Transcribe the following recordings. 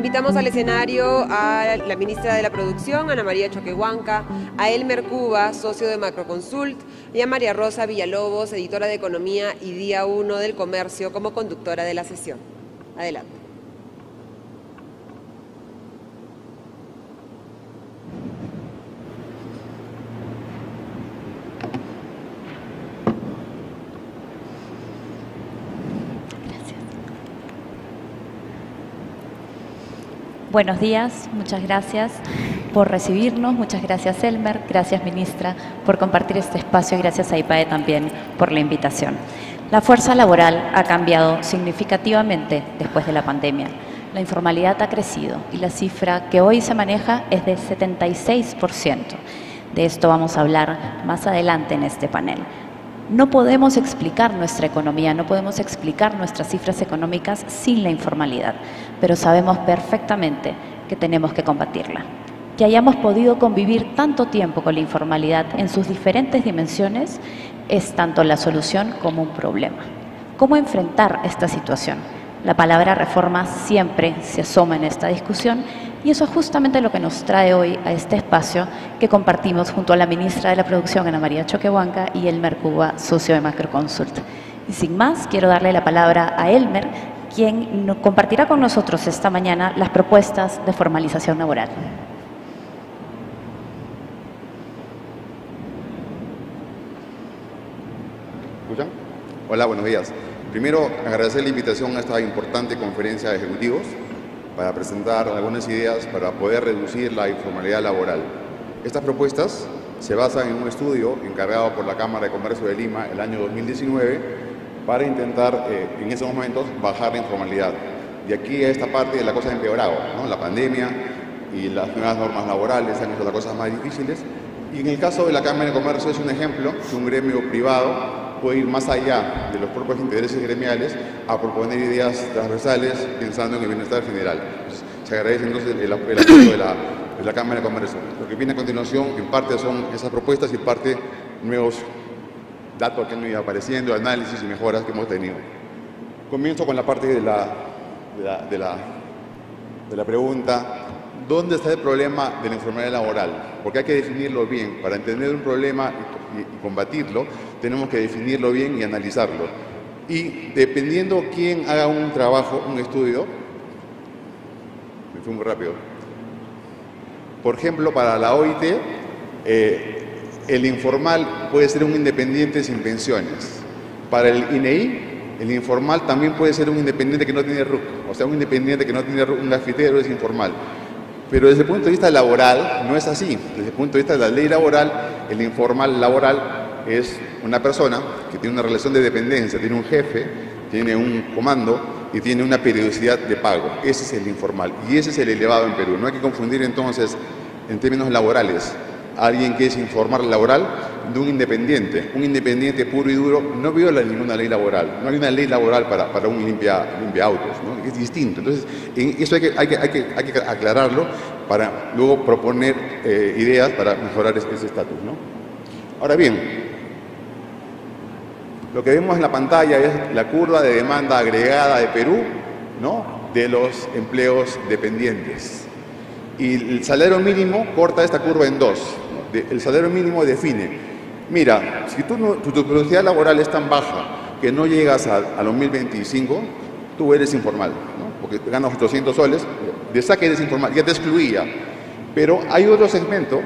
Invitamos al escenario a la ministra de la Producción, Ana María Choquehuanca, a Elmer Cuba, socio de Macroconsult, y a María Rosa Villalobos, editora de Economía y Día 1 del Comercio, como conductora de la sesión. Adelante. Buenos días, muchas gracias por recibirnos, muchas gracias Elmer, gracias ministra por compartir este espacio y gracias a IPAE también por la invitación. La fuerza laboral ha cambiado significativamente después de la pandemia. La informalidad ha crecido y la cifra que hoy se maneja es de 76%. De esto vamos a hablar más adelante en este panel. No podemos explicar nuestra economía, no podemos explicar nuestras cifras económicas sin la informalidad, pero sabemos perfectamente que tenemos que combatirla. Que hayamos podido convivir tanto tiempo con la informalidad en sus diferentes dimensiones es tanto la solución como un problema. ¿Cómo enfrentar esta situación? La palabra reforma siempre se asoma en esta discusión y eso es justamente lo que nos trae hoy a este espacio que compartimos junto a la ministra de la Producción, Ana María Choquehuanca, y Elmer Cuba, socio de Macroconsult. Y sin más, quiero darle la palabra a Elmer, quien compartirá con nosotros esta mañana las propuestas de formalización laboral. ¿Escuchan? Hola, buenos días. Primero, agradecer la invitación a esta importante conferencia de ejecutivos para presentar algunas ideas para poder reducir la informalidad laboral. Estas propuestas se basan en un estudio encargado por la Cámara de Comercio de Lima el año 2019 para intentar, en esos momentos, bajar la informalidad. Y aquí esta parte de la cosa ha empeorado, ¿no? La pandemia y las nuevas normas laborales han hecho las cosas más difíciles. Y en el caso de la Cámara de Comercio es un ejemplo que un gremio privado puede ir más allá de los propios intereses gremiales a proponer ideas transversales pensando en el bienestar general. Se agradece entonces el apoyo de la Cámara de Comercio. Lo que viene a continuación en parte son esas propuestas y en parte nuevos datos que han ido apareciendo, análisis y mejoras que hemos tenido. Comienzo con la parte de la pregunta: ¿dónde está el problema de la informalidad laboral? Porque hay que definirlo bien. Para entender un problema y combatirlo, tenemos que definirlo bien y analizarlo. Y dependiendo quién haga un trabajo, un estudio, me fui muy rápido. Por ejemplo, para la OIT, el informal puede ser un independiente sin pensiones. Para el INEI, el informal también puede ser un independiente que no tiene RUC. O sea, un independiente que no tiene RUC, un grafitero es informal. Pero desde el punto de vista laboral no es así. Desde el punto de vista de la ley laboral, el informal laboral es una persona que tiene una relación de dependencia, tiene un jefe, tiene un comando y tiene una periodicidad de pago. Ese es el informal y ese es el elevado en Perú. No hay que confundir entonces, en términos laborales, a alguien que es informal laboral de un independiente. Un independiente puro y duro no viola ninguna ley laboral. No hay una ley laboral para un limpia autos, ¿no? Es distinto. Entonces, eso hay que aclararlo para luego proponer ideas para mejorar ese estatus, ¿no? Ahora bien, lo que vemos en la pantalla es la curva de demanda agregada de Perú, ¿no? De los empleos dependientes. Y el salario mínimo corta esta curva en dos. El salario mínimo define: mira, si tu productividad laboral es tan baja que no llegas a los 2025, tú eres informal, ¿no? Porque ganas 800 soles, de saque eres informal, ya te excluía. Pero hay otro segmento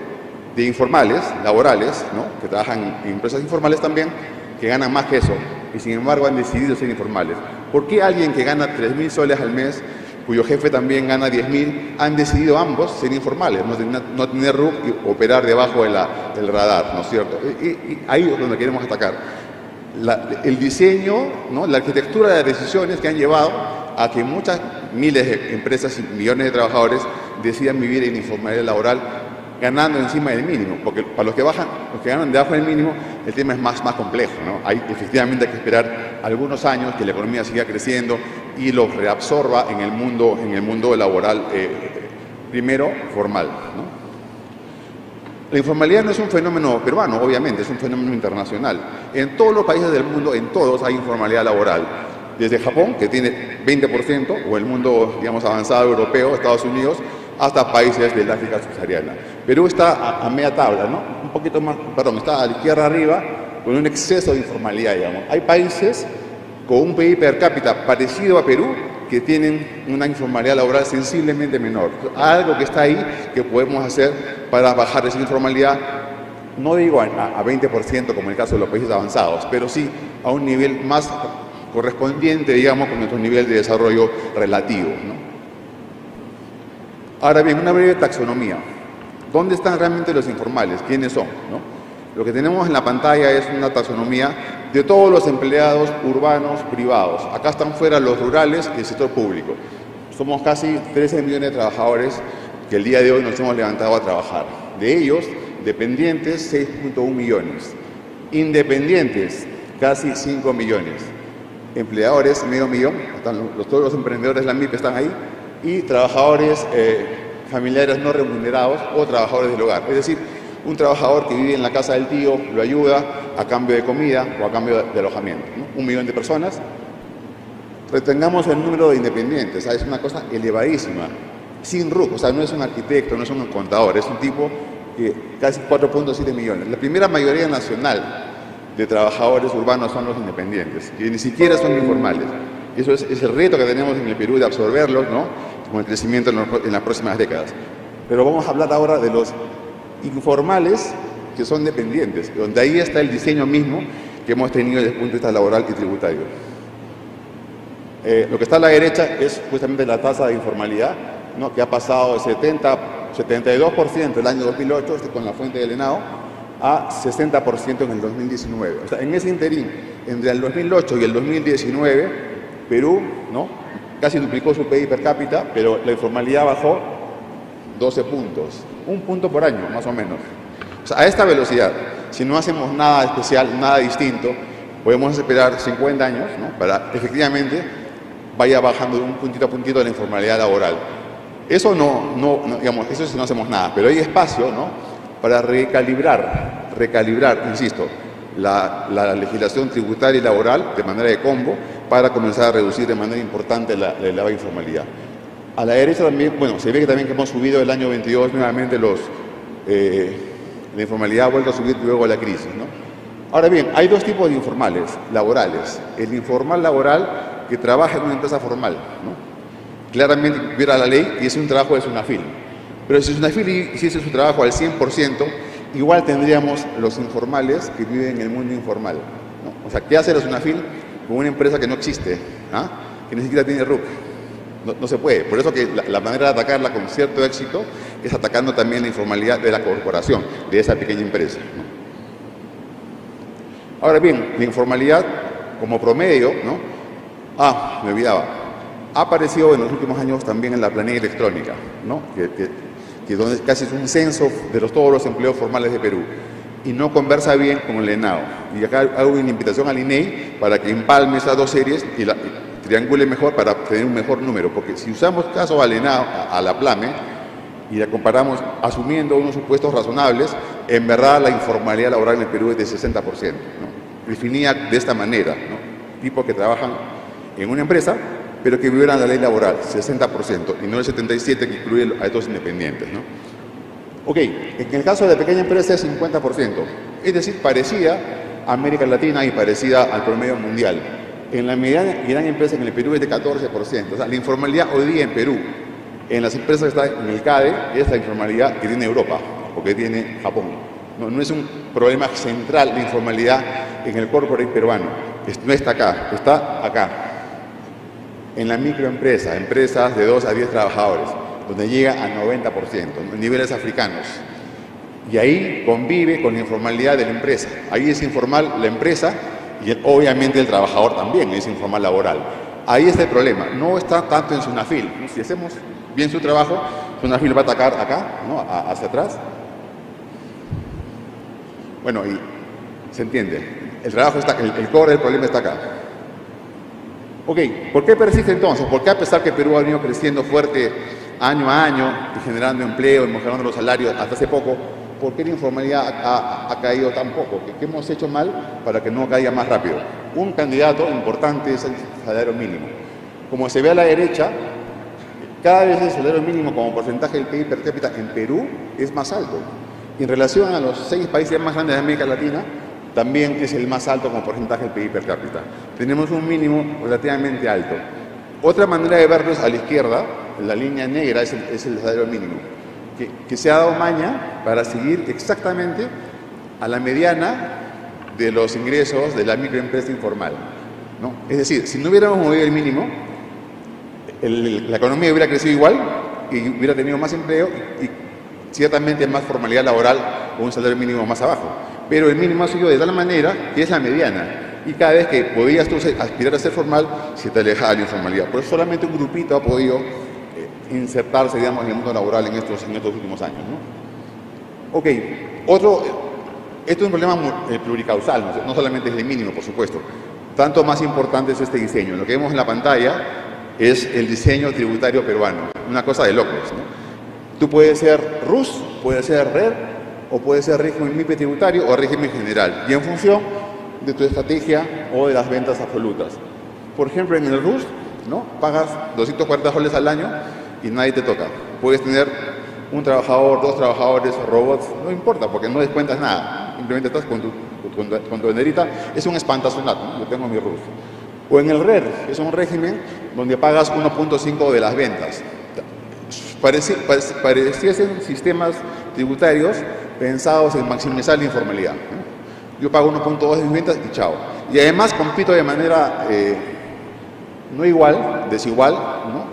de informales, laborales, ¿no? Que trabajan en empresas informales también, que ganan más que eso, y sin embargo han decidido ser informales. ¿Por qué alguien que gana 3.000 soles al mes, cuyo jefe también gana 10.000, han decidido ambos ser informales, no tener RUC y operar debajo del radar, ¿no es cierto? Y ahí es donde queremos atacar. El diseño, ¿no? La arquitectura de las decisiones que han llevado a que muchas miles de empresas y millones de trabajadores decidan vivir en informalidad laboral ganando encima del mínimo, porque para los que ganan debajo del mínimo, el tema es más complejo, ¿no? Efectivamente hay que esperar algunos años que la economía siga creciendo y los reabsorba en el mundo laboral, primero formal, ¿no? La informalidad no es un fenómeno peruano, obviamente, es un fenómeno internacional. En todos los países del mundo, en todos hay informalidad laboral. desde Japón, que tiene 20%, o el mundo, digamos, avanzado europeo, Estados Unidos, hasta países del África subsahariana. Perú está a media tabla, ¿no? Un poquito más, perdón, está a la izquierda arriba, con un exceso de informalidad, digamos. Hay países con un PIB per cápita parecido a Perú, que tienen una informalidad laboral sensiblemente menor. Algo que está ahí que podemos hacer para bajar esa informalidad, no digo a 20% como en el caso de los países avanzados, pero sí a un nivel más correspondiente, digamos, con nuestro nivel de desarrollo relativo, ¿no? Ahora bien, una breve taxonomía. ¿Dónde están realmente los informales? ¿Quiénes son, no? Lo que tenemos en la pantalla es una taxonomía de todos los empleados urbanos privados. Acá están fuera los rurales y el sector público. Somos casi 13 millones de trabajadores que el día de hoy nos hemos levantado a trabajar. De ellos, dependientes, 6.1 millones. Independientes, casi 5 millones. Empleadores, medio millón. Todos los emprendedores de la MIP están ahí. Y trabajadores familiares no remunerados o trabajadores del hogar. Es decir, un trabajador que vive en la casa del tío lo ayuda a cambio de comida o a cambio de alojamiento, ¿no? 1 millón de personas. Retengamos el número de independientes, ¿sabes? Es una cosa elevadísima, sin RUC, o sea, no es un arquitecto, no es un contador, es un tipo que casi 4.7 millones. La primera mayoría nacional de trabajadores urbanos son los independientes, que ni siquiera son informales. Y eso es el reto que tenemos en el Perú de absorberlos, ¿no? Con el crecimiento en las próximas décadas. Pero vamos a hablar ahora de los informales que son dependientes, donde ahí está el diseño mismo que hemos tenido desde el punto de vista laboral y tributario. Lo que está a la derecha es justamente la tasa de informalidad, ¿no? Que ha pasado de 72% el año 2008, con la fuente del ENAO, a 60% en el 2019. O sea, en ese interín, entre el 2008 y el 2019, Perú, ¿no? Casi duplicó su PIB per cápita, pero la informalidad bajó 12 puntos, 1 punto por año, más o menos. O sea, a esta velocidad, si no hacemos nada especial, nada distinto, podemos esperar 50 años, ¿no? Para efectivamente vaya bajando de un puntito a puntito la informalidad laboral. Eso digamos, eso si no hacemos nada, pero hay espacio, ¿no? Para recalibrar, insisto, la legislación tributaria y laboral de manera de combo para comenzar a reducir de manera importante la elevada informalidad. A la derecha también, bueno, se ve que también que hemos subido el año 22 nuevamente la informalidad ha vuelto a subir luego de la crisis, ¿no? Ahora bien, hay dos tipos de informales laborales. El informal laboral que trabaja en una empresa formal, ¿no? Claramente viera la ley y es un trabajo de SUNAFIL. Pero si SUNAFIL hiciese su trabajo al 100%, igual tendríamos los informales que viven en el mundo informal, ¿no? O sea, ¿qué hace la SUNAFIL con una empresa que no existe, ¿ah? Que ni siquiera tiene RUC? No se puede. Por eso que la manera de atacarla con cierto éxito es atacando también la informalidad de la corporación, de esa pequeña empresa, ¿no? Ahora bien, la informalidad como promedio, ¿no? Me olvidaba. Ha aparecido en los últimos años también en la planilla electrónica, ¿no? Que donde casi es un censo de todos los empleos formales de Perú. Y no conversa bien con el ENAO. Y acá hago una invitación al INEI para que empalme esas dos series y triangule mejor para tener un mejor número, porque si usamos caso al ENAO, a la PLAME, y la comparamos asumiendo unos supuestos razonables, en verdad la informalidad laboral en el Perú es de 60%, ¿no? Definida de esta manera, ¿no? Tipos que trabajan en una empresa, pero que violan la ley laboral, 60%, y no el 77% que incluye a estos independientes, ¿no? Ok, en el caso de la pequeña empresa es 50%, es decir, parecida a América Latina y parecida al promedio mundial. En la mediana y gran empresa en el Perú es de 14%. O sea, la informalidad hoy día en Perú, en las empresas que están en el CADE, es la informalidad que tiene Europa o que tiene Japón. No es un problema central la informalidad en el corporate peruano. No está acá, está acá. En la microempresa, empresas de 2 a 10 trabajadores, donde llega a 90%, en niveles africanos. Y ahí convive con la informalidad de la empresa. Ahí es informal la empresa y obviamente el trabajador también es informal laboral. Ahí está el problema, no está tanto en SUNAFIL. Si hacemos bien su trabajo, SUNAFIL va a atacar acá, ¿no? Hacia atrás. Bueno, y se entiende, el trabajo está, el core del problema está acá. Ok, ¿por qué persiste entonces? ¿Por qué a pesar que Perú ha venido creciendo fuerte año a año y generando empleo y mejorando los salarios hasta hace poco, ¿por qué la informalidad ha caído tan poco? ¿Qué hemos hecho mal para que no caiga más rápido? Un candidato importante es el salario mínimo. Como se ve a la derecha, cada vez el salario mínimo como porcentaje del PIB per cápita en Perú es más alto. En relación a los 6 países más grandes de América Latina, también es el más alto como porcentaje del PIB per cápita. Tenemos un mínimo relativamente alto. Otra manera de verlo es a la izquierda, la línea negra es el salario mínimo, que se ha dado maña para seguir exactamente a la mediana de los ingresos de la microempresa informal, ¿no? Es decir, si no hubiéramos movido el mínimo, la economía hubiera crecido igual y hubiera tenido más empleo y ciertamente más formalidad laboral con un salario mínimo más abajo. Pero el mínimo ha sido de tal manera que es la mediana. Y cada vez que podías tú aspirar a ser formal, se te alejaba de la informalidad. Por eso solamente un grupito ha podido insertarse, digamos, en el mundo laboral en estos últimos años, ¿no? Ok, esto es un problema pluricausal, no solamente es el mínimo, por supuesto. Tanto más importante es este diseño. Lo que vemos en la pantalla es el diseño tributario peruano, una cosa de locos, ¿no? Tú puedes ser RUS, puedes ser RER, o puedes ser régimen MIPE tributario o régimen general, y en función de tu estrategia o de las ventas absolutas. Por ejemplo, en el RUS, ¿no? Pagas 240 soles al año y nadie te toca. Puedes tener un trabajador, 2 trabajadores, robots, no importa, porque no descuentas nada. Simplemente estás con tu banderita. Es un espantazonato, ¿no? Yo tengo mi RUS. O en el RER, que es un régimen donde pagas 1.5 de las ventas. Pareciesen sistemas tributarios pensados en maximizar la informalidad, ¿no? Yo pago 1.2 de mis ventas y chao. Y además compito de manera no igual, desigual, ¿no?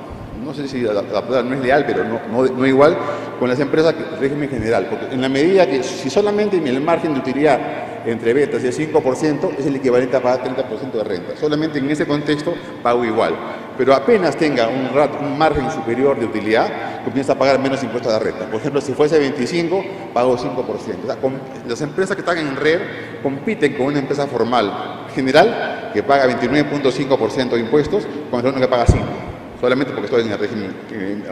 No sé si la palabra no es leal, pero no igual con las empresas del régimen general. Porque en la medida que si solamente el margen de utilidad entre ventas es 5%, es el equivalente a pagar 30% de renta. Solamente en ese contexto pago igual. Pero apenas tenga un margen superior de utilidad, comienza a pagar menos impuestos de renta. Por ejemplo, si fuese 25, pago 5%. O sea, las empresas que están en red compiten con una empresa formal general que paga 29.5% de impuestos, contra uno que paga 5%, solamente porque estoy en el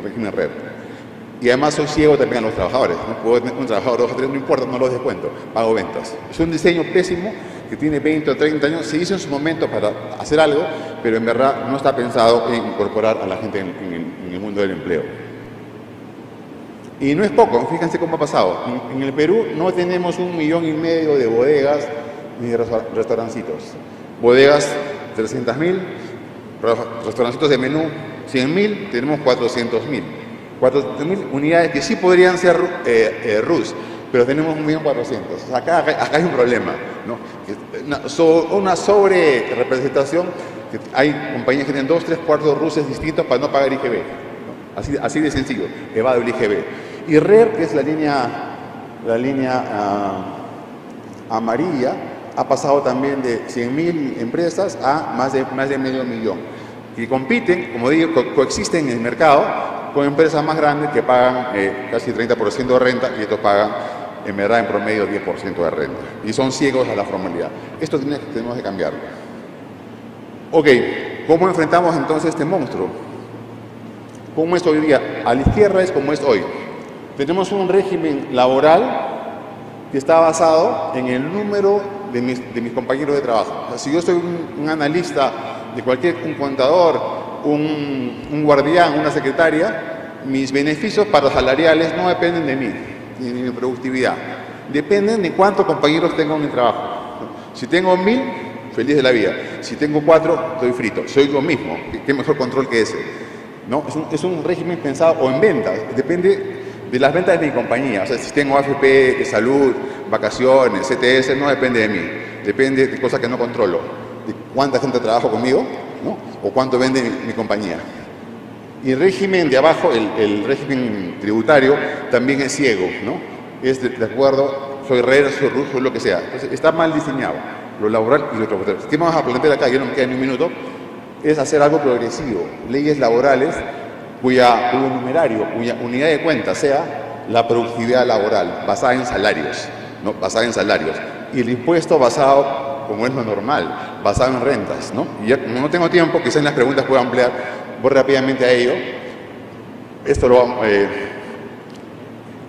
régimen red. Y además soy ciego también a los trabajadores, ¿no? Puedo tener un trabajador 2 o 3, no importa, no los descuento, pago ventas. Es un diseño pésimo que tiene 20 o 30 años, se hizo en su momento para hacer algo, pero en verdad no está pensado en incorporar a la gente en el mundo del empleo. Y no es poco, fíjense cómo ha pasado. En el Perú no tenemos 1,5 millones de bodegas ni de restaurancitos. Bodegas 300.000, restaurancitos de menú 100.000, tenemos 400.000. 400.000 unidades que sí podrían ser RUS, pero tenemos 1.400.000. O sea, acá hay un problema, ¿no? Una sobre representación, que hay compañías que tienen 2, 3 cuartos RUSes distintos para no pagar IGB, ¿no? Así de sencillo, evado el IGB. Y RER, que es la línea amarilla, ha pasado también de 100.000 empresas a más de 500.000, que compiten, como digo, coexisten en el mercado con empresas más grandes que pagan casi 30% de renta y estos pagan en verdad en promedio 10% de renta. Y son ciegos a la formalidad. Esto tenemos que cambiar. Ok, ¿cómo enfrentamos entonces este monstruo? ¿Cómo es hoy día? A la izquierda es como es hoy. Tenemos un régimen laboral que está basado en el número de mis compañeros de trabajo. O sea, si yo soy un analista de un contador, un guardián, una secretaria, mis beneficios parasalariales no dependen de mí, ni de mi productividad. Dependen de cuántos compañeros tengo en mi trabajo. Si tengo 1.000, feliz de la vida. Si tengo 4, estoy frito. Soy lo mismo. ¿Qué mejor control que ese? ¿No? Es un régimen pensado o en ventas. Depende de las ventas de mi compañía. O sea, si tengo AFP, salud, vacaciones, CTS, no depende de mí. Depende de cosas que no controlo. De cuánta gente trabaja conmigo, ¿no? O cuánto vende mi compañía. Y el régimen de abajo, el régimen tributario, también es ciego, ¿no? Es de acuerdo, soy RER, soy RUS, soy lo que sea. Entonces, está mal diseñado, lo laboral y lo tributario. ¿Qué vamos a plantear acá? Ya no me queda ni un minuto. Es hacer algo progresivo. Leyes laborales cuyo numerario, cuya unidad de cuenta sea la productividad laboral, basada en salarios, ¿no? Basada en salarios. Y el impuesto basado, como es lo normal, basado en rentas, ¿no? Y ya, como no tengo tiempo, quizás en las preguntas puedo ampliar, voy rápidamente a ello. Esto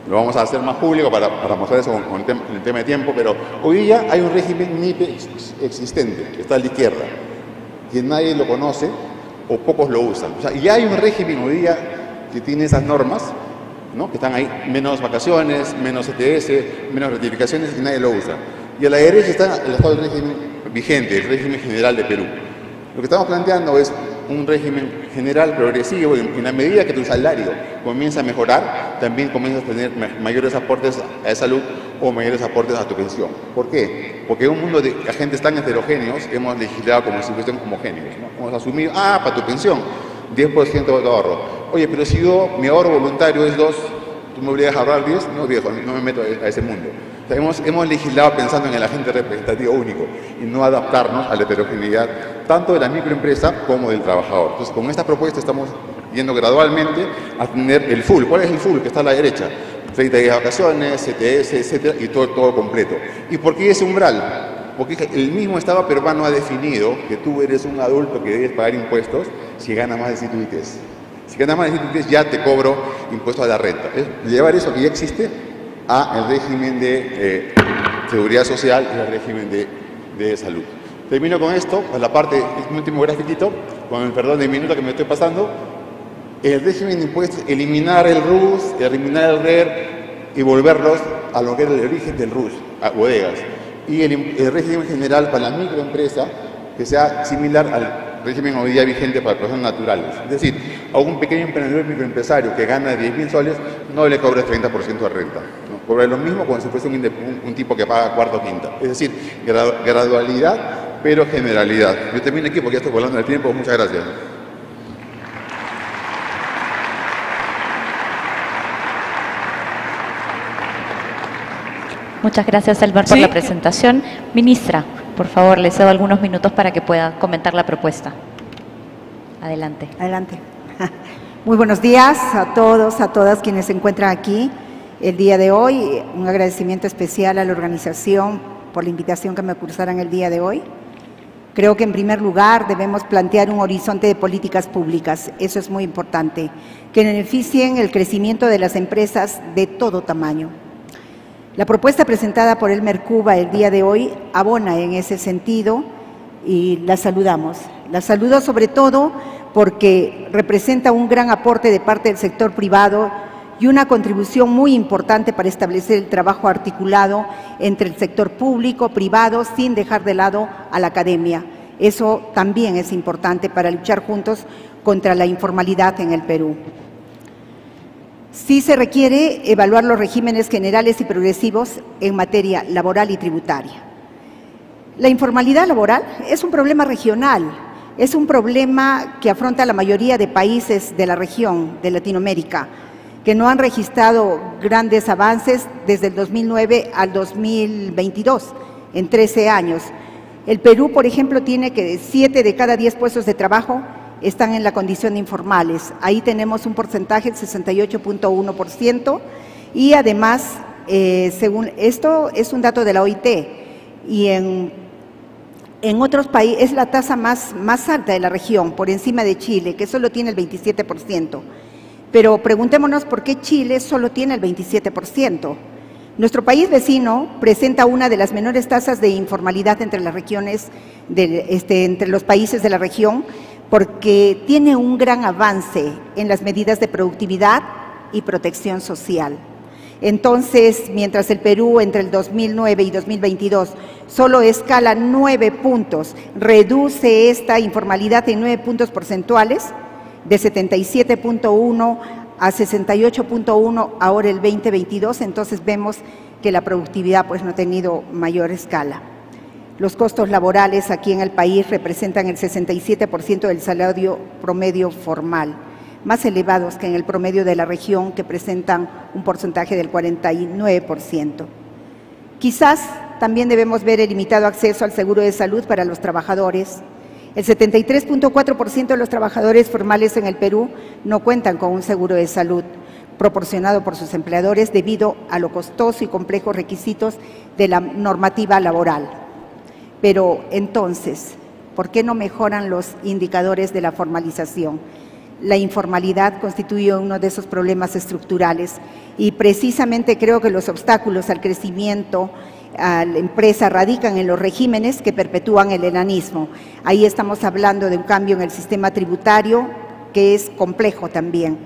Lo vamos a hacer más público para mostrar eso con el tema de tiempo, pero hoy día hay un régimen NIPE existente, que está a la izquierda, que nadie lo conoce o pocos lo usan. O sea, ya hay un régimen hoy día que tiene esas normas, ¿no? Que están ahí, menos vacaciones, menos ETS, menos rectificaciones y nadie lo usa. Y a la derecha está el estado del régimen vigente, el régimen general de Perú. Lo que estamos planteando es un régimen general progresivo, en la medida que tu salario comienza a mejorar, también comienzas a tener mayores aportes a salud o mayores aportes a tu pensión. ¿Por qué? Porque en un mundo de agentes tan heterogéneos hemos legislado como si fuesen homogéneos, ¿no? Hemos asumido, para tu pensión, 10% de ahorro. Oye, pero si mi ahorro voluntario es 2, ¿tú me obligas a ahorrar 10? No, viejo, no me meto a ese mundo. O sea, hemos legislado pensando en el agente representativo único y no adaptarnos a la heterogeneidad tanto de la microempresa como del trabajador. Entonces, con esta propuesta estamos yendo gradualmente a tener el full. ¿Cuál es el full? Que está a la derecha. 30 días de vacaciones, CTS, etcétera, y todo completo. ¿Y por qué ese umbral? Porque el mismo Estado peruano ha definido que tú eres un adulto que debes pagar impuestos si ganas más de 100 UITs. Si ganas más de 100 UITs ya te cobro impuestos a la renta. Es llevar eso que ya existe al régimen de seguridad social y al régimen de salud. Termino con esto, a la parte, un último grafiquito, con el perdón de minuto que me estoy pasando. El régimen de impuestos, eliminar el RUS, eliminar el RER y volverlos a lo que era el origen del RUS, a bodegas. Y el régimen general para la microempresa, que sea similar al régimen hoy día vigente para personas naturales. Es decir, a un pequeño emprendedor microempresario que gana 10.000 soles, no le cobres 30% de renta. ¿No? Cobra lo mismo como si fuese un tipo que paga cuarta o quinta. Es decir, gradualidad, pero generalidad. Yo termino aquí porque ya estoy volando el tiempo. Muchas gracias. Muchas gracias, Elmer, por la presentación. Ministra, por favor, le cedo algunos minutos para que pueda comentar la propuesta. Adelante. Adelante. Muy buenos días a todos, a todas quienes se encuentran aquí el día de hoy. Un agradecimiento especial a la organización por la invitación que me cursaran el día de hoy. Creo que en primer lugar debemos plantear un horizonte de políticas públicas, eso es muy importante, que beneficien el crecimiento de las empresas de todo tamaño. La propuesta presentada por Elmer Cuba el día de hoy abona en ese sentido y la saludamos. La saludo sobre todo porque representa un gran aporte de parte del sector privado y una contribución muy importante para establecer el trabajo articulado entre el sector público, privado, sin dejar de lado a la academia. Eso también es importante para luchar juntos contra la informalidad en el Perú. Sí se requiere evaluar los regímenes generales y progresivos en materia laboral y tributaria. La informalidad laboral es un problema regional, es un problema que afronta la mayoría de países de la región de Latinoamérica, que no han registrado grandes avances desde el 2009 al 2022, en 13 años. El Perú, por ejemplo, tiene que 7 de cada 10 puestos de trabajo están en la condición de informales. Ahí tenemos un porcentaje del 68.1% y además, según esto es un dato de la OIT y en otros países es la tasa más alta de la región, por encima de Chile, que solo tiene el 27%. Pero preguntémonos por qué Chile solo tiene el 27%. Nuestro país vecino presenta una de las menores tasas de informalidad entre las regiones, entre los países de la región, porque tiene un gran avance en las medidas de productividad y protección social. Entonces, mientras el Perú entre el 2009 y 2022 solo escala 9 puntos, reduce esta informalidad en 9 puntos porcentuales, de 77.1 a 68.1 ahora el 2022, entonces vemos que la productividad pues no ha tenido mayor escala. Los costos laborales aquí en el país representan el 67% del salario promedio formal, más elevados que en el promedio de la región, que presentan un porcentaje del 49%. Quizás también debemos ver el limitado acceso al seguro de salud para los trabajadores. El 73.4% de los trabajadores formales en el Perú no cuentan con un seguro de salud proporcionado por sus empleadores debido a lo costoso y complejos requisitos de la normativa laboral. Pero entonces, ¿por qué no mejoran los indicadores de la formalización? la informalidad constituye uno de esos problemas estructurales y precisamente creo que los obstáculos al crecimiento a la empresa radican en los regímenes que perpetúan el enanismo. Ahí estamos hablando de un cambio en el sistema tributario que es complejo también.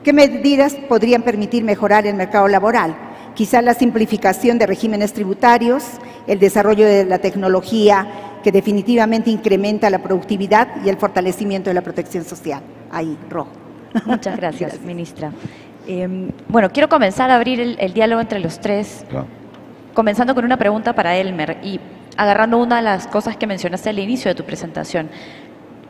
¿Qué medidas podrían permitir mejorar el mercado laboral? Quizá la simplificación de regímenes tributarios, el desarrollo de la tecnología que definitivamente incrementa la productividad y el fortalecimiento de la protección social. Ahí, rojo. Muchas gracias, ministra. Bueno, quiero comenzar a abrir el diálogo entre los tres, claro, comenzando con una pregunta para Elmer y agarrando una de las cosas que mencionaste al inicio de tu presentación.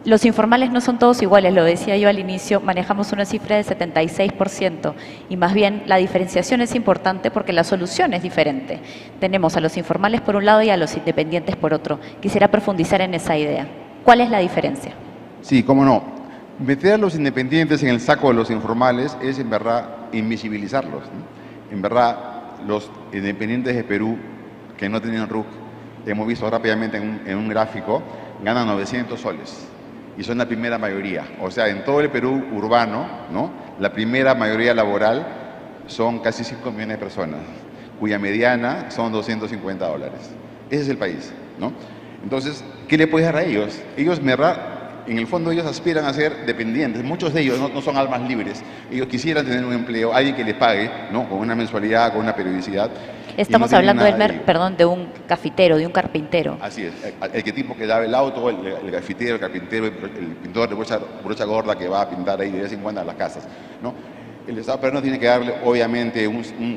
Los informales no son todos iguales, lo decía yo al inicio, manejamos una cifra de 76% y más bien la diferenciación es importante porque la solución es diferente. Tenemos a los informales por un lado y a los independientes por otro. Quisiera profundizar en esa idea. ¿Cuál es la diferencia? Sí, cómo no. Meter a los independientes en el saco de los informales es en verdad invisibilizarlos, ¿no? En verdad, los independientes de Perú que no tenían RUC, hemos visto rápidamente en un gráfico, ganan 900 soles. Y son la primera mayoría. O sea, en todo el Perú urbano, ¿no?, la primera mayoría laboral son casi 5 millones de personas, cuya mediana son $250. Ese es el país, ¿no? Entonces, ¿qué le puedes dar a ellos? Ellos, en el fondo, ellos aspiran a ser dependientes. Muchos de ellos no son almas libres. Ellos quisieran tener un empleo, alguien que les pague, ¿no?, con una mensualidad, con una periodicidad. Estamos hablando, Elmer, perdón, de un cafetero, de un carpintero. Así es, el tipo que lava el auto, el cafetero, el carpintero, el pintor de brocha gorda que va a pintar ahí de vez en cuando las casas, ¿no? El Estado peruano tiene que darle, obviamente,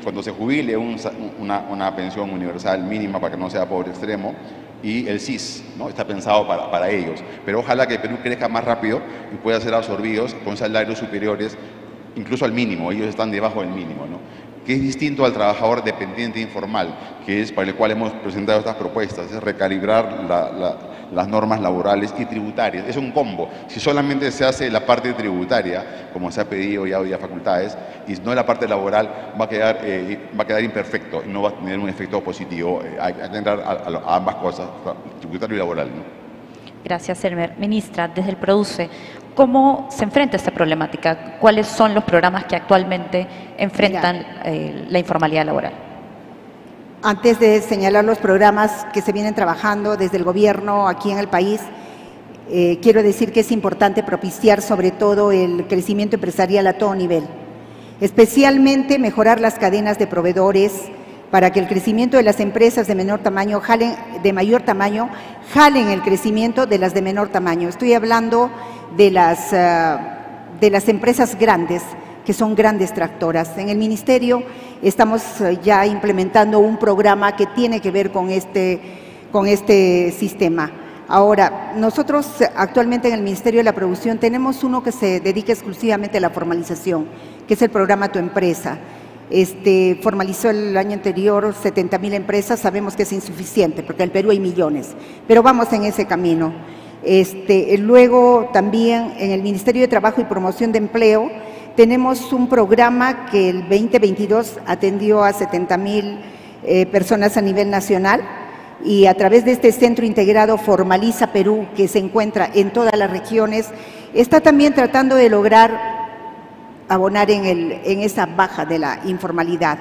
cuando se jubile, una pensión universal mínima para que no sea pobre extremo, y el CIS, ¿no?, está pensado para ellos. Pero ojalá que Perú crezca más rápido y pueda ser absorbidos con salarios superiores, incluso al mínimo. Ellos están debajo del mínimo, ¿no?, que es distinto al trabajador dependiente informal, que es para el cual hemos presentado estas propuestas, es recalibrar las normas laborales y tributarias. Es un combo. Si solamente se hace la parte tributaria, como se ha pedido ya hoy a facultades, y no la parte laboral, va a quedar imperfecto y no va a tener un efecto positivo. Hay que entrar a ambas cosas, tributario y laboral, ¿no? Gracias, Elmer. Ministra, desde el PRODUCE, ¿cómo se enfrenta esta problemática? ¿Cuáles son los programas que actualmente enfrentan la informalidad laboral? Antes de señalar los programas que se vienen trabajando desde el gobierno aquí en el país, quiero decir que es importante propiciar sobre todo el crecimiento empresarial a todo nivel, especialmente mejorar las cadenas de proveedores para que el crecimiento de las empresas de mayor tamaño jalen el crecimiento de las de menor tamaño. Estoy hablando de las empresas grandes, que son grandes tractoras. En el Ministerio estamos ya implementando un programa que tiene que ver con este sistema. Ahora, nosotros actualmente en el Ministerio de la Producción tenemos uno que se dedica exclusivamente a la formalización, que es el programa Tu Empresa. Formalizó el año anterior 70.000 empresas, sabemos que es insuficiente porque en el Perú hay millones, pero vamos en ese camino. Luego también en el Ministerio de Trabajo y Promoción de Empleo tenemos un programa que el 2022 atendió a 70.000 personas a nivel nacional y a través de este centro integrado Formaliza Perú, que se encuentra en todas las regiones, está también tratando de lograr abonar en esa baja de la informalidad.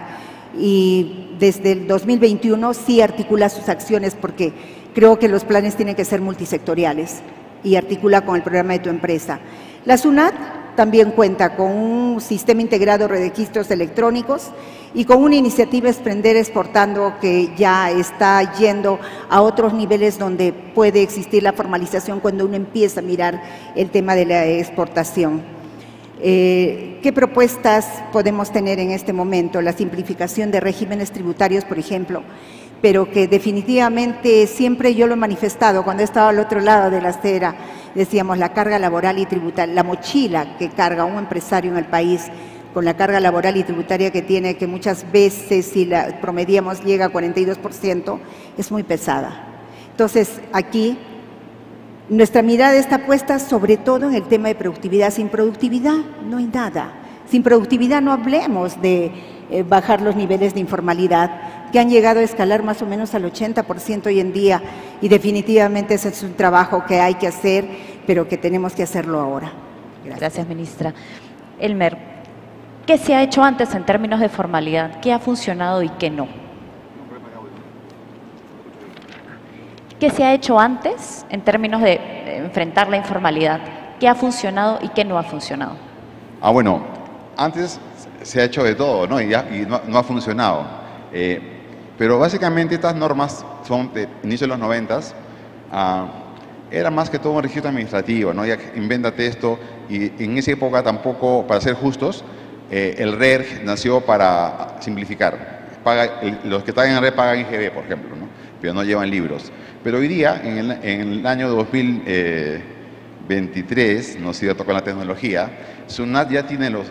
Y desde el 2021 sí articula sus acciones porque creo que los planes tienen que ser multisectoriales y articula con el programa de Tu Empresa. La SUNAT también cuenta con un sistema integrado de registros electrónicos y con una iniciativa Emprender Exportando que ya está yendo a otros niveles donde puede existir la formalización cuando uno empieza a mirar el tema de la exportación. ¿Qué propuestas podemos tener en este momento? La simplificación de regímenes tributarios, por ejemplo, pero que definitivamente siempre yo lo he manifestado cuando he estado al otro lado de la acera, decíamos la carga laboral y tributaria, la mochila que carga un empresario en el país con la carga laboral y tributaria que tiene, que muchas veces si la promediamos llega a 42%, es muy pesada. Entonces aquí nuestra mirada está puesta sobre todo en el tema de productividad. Sin productividad no hay nada. Sin productividad no hablemos de bajar los niveles de informalidad, que han llegado a escalar más o menos al 80% hoy en día, y definitivamente ese es un trabajo que hay que hacer, pero que tenemos que hacerlo ahora. Gracias, ministra. Elmer, ¿qué se ha hecho antes en términos de formalidad? ¿Qué ha funcionado y qué no? ¿Qué se ha hecho antes en términos de enfrentar la informalidad? ¿Qué ha funcionado y qué no ha funcionado? Bueno, antes se ha hecho de todo, ¿no? Y no ha funcionado. Pero básicamente estas normas son de inicio de los 90s. Era más que todo un registro administrativo, ¿no? Ya invéntate esto, y en esa época tampoco, para ser justos, el RER nació para simplificar. Los que están en el RER pagan IGB, por ejemplo, ¿no? Pero no llevan libros. Pero hoy día, en el año 2023, no sé si toca la tecnología, SUNAT ya tiene los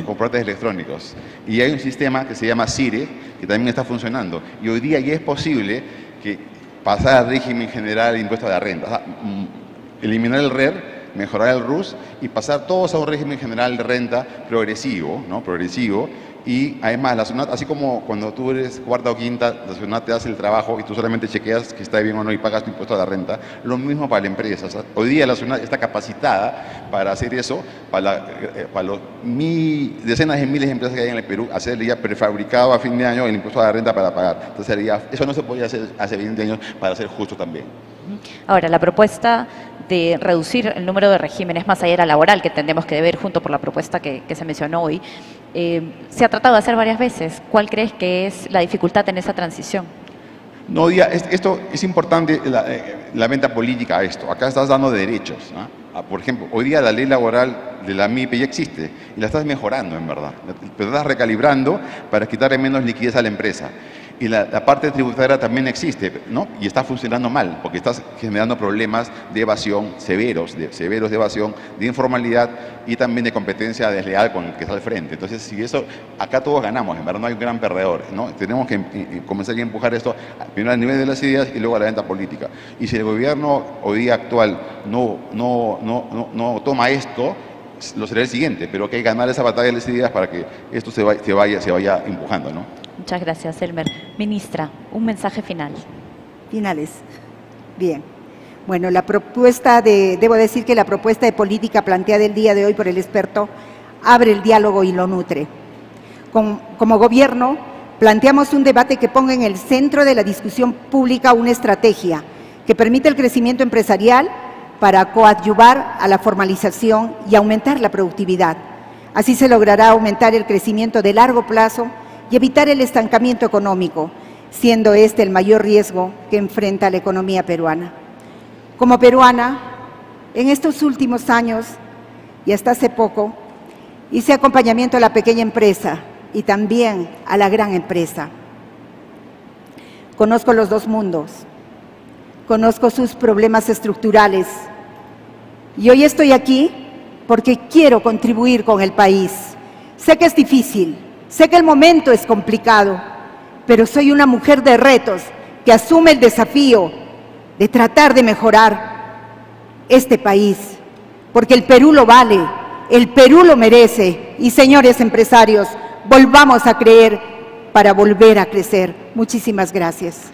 comprobantes electrónicos. Y hay un sistema que se llama CIRE, que también está funcionando. Y hoy día ya es posible que pasar al régimen general de impuesto a la renta. O sea, eliminar el RER, mejorar el RUS y pasar todos a un régimen general de renta progresivo, ¿no? Progresivo. Y además, la SUNAT, así como cuando tú eres cuarta o quinta, la SUNAT te hace el trabajo y tú solamente chequeas que está bien o no y pagas tu impuesto a la renta, lo mismo para la empresa. O sea, hoy día la SUNAT está capacitada para hacer eso, para los decenas de miles de empresas que hay en el Perú, hacerle ya prefabricado a fin de año el impuesto a la renta para pagar. Entonces, eso no se podía hacer hace 20 años para ser justo también. Ahora, la propuesta de reducir el número de regímenes más allá de la laboral, que entendemos que debe ir junto por la propuesta que se mencionó hoy, se ha tratado de hacer varias veces. ¿Cuál crees que es la dificultad en esa transición? No, esto es importante, la venta política a esto. Acá estás dando derechos, ¿no? Por ejemplo, hoy día la ley laboral de la MIPE ya existe y la estás mejorando, en verdad. Pero estás recalibrando para quitarle menos liquidez a la empresa. Y la parte tributaria también existe, ¿no? Y está funcionando mal, porque estás generando problemas de evasión severos de evasión, de informalidad y también de competencia desleal con el que está al frente. Entonces, si eso, acá todos ganamos, en verdad no hay un gran perdedor, ¿no? Tenemos que comenzar a empujar esto primero al nivel de las ideas y luego a la venta política. Y si el gobierno hoy día actual no toma esto, lo será el siguiente, pero hay que ganar esa batalla de las ideas para que esto se vaya empujando, ¿no? Muchas gracias, Elmer. Ministra, un mensaje final. Finales. Bien. Bueno, debo decir que la propuesta de política planteada el día de hoy por el experto abre el diálogo y lo nutre. Como gobierno, planteamos un debate que ponga en el centro de la discusión pública una estrategia que permita el crecimiento empresarial para coadyuvar a la formalización y aumentar la productividad. Así se logrará aumentar el crecimiento de largo plazo y evitar el estancamiento económico, siendo este el mayor riesgo que enfrenta la economía peruana. Como peruana, en estos últimos años y hasta hace poco, hice acompañamiento a la pequeña empresa y también a la gran empresa. Conozco los dos mundos, conozco sus problemas estructurales y hoy estoy aquí porque quiero contribuir con el país. Sé que es difícil, sé que el momento es complicado, pero soy una mujer de retos que asume el desafío de tratar de mejorar este país, porque el Perú lo vale, el Perú lo merece. Y señores empresarios, volvamos a creer para volver a crecer. Muchísimas gracias.